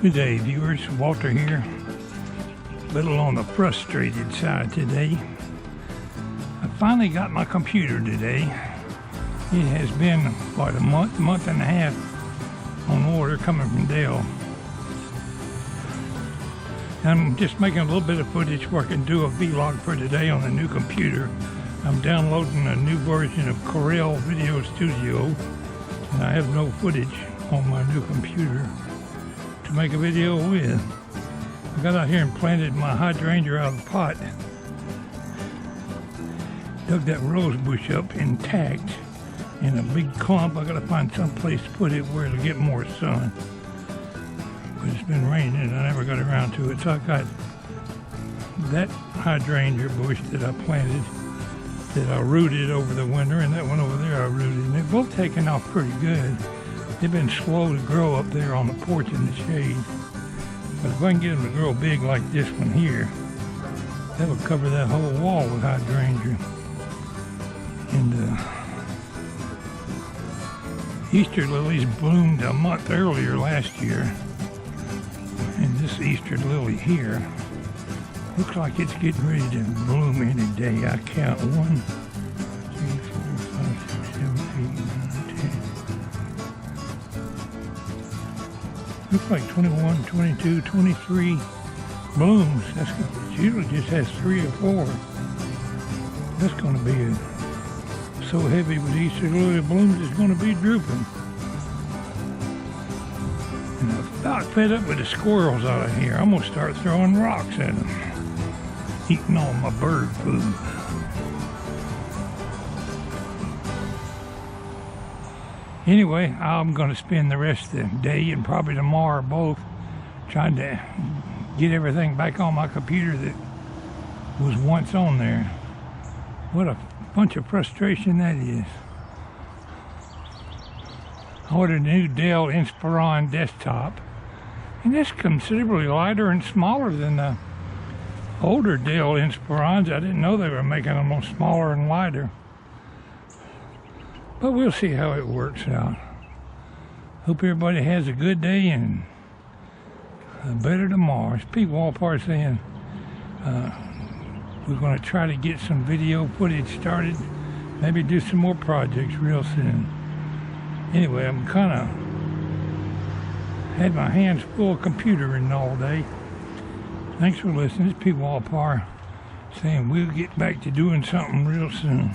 Good day, viewers. Walter here. A little on the frustrated side today. I finally got my computer today. It has been, what, a month and a half on order coming from Dell. I'm just making a little bit of footage where I can do a vlog for today on the new computer. I'm downloading a new version of Corel Video Studio, and I have no footage on my new computer to make a video with. I got out here and planted my hydrangea out of the pot. Dug that rose bush up intact in a big clump. I gotta find some place to put it where it'll get more sun. But it's been raining and I never got around to it. So I got that hydrangea bush that I planted that I rooted over the winter, and that one over there I rooted. And they've both taken off pretty good. They've been slow to grow up there on the porch in the shade. But if I can get them to grow big like this one here, that'll cover that whole wall with hydrangea. And Easter lilies bloomed a month earlier last year. And this Easter lily here looks like it's getting ready to bloom any day. I count 1, 2, 3, 4, 5, 6, 7, 8, 9, 10. Looks like 21, 22, 23 blooms. It usually just has 3 or 4. That's going to be so heavy with Easter lily blooms, it's going to be drooping. And I'm about fed up with the squirrels out of here. I'm going to start throwing rocks at them, eating all my bird food. Anyway, I'm going to spend the rest of the day and probably tomorrow both trying to get everything back on my computer that was once on there. What a bunch of frustration that is. I ordered a new Dell Inspiron desktop, and it's considerably lighter and smaller than the older Dell Inspirons. I didn't know they were making them smaller and lighter. But we'll see how it works out. Hope everybody has a good day and a better tomorrow. It's Pwalpar saying we're going to try to get some video footage started. Maybe do some more projects real soon. Anyway, I'm kind of had my hands full of computering all day. Thanks for listening. It's Pwalpar saying we'll get back to doing something real soon.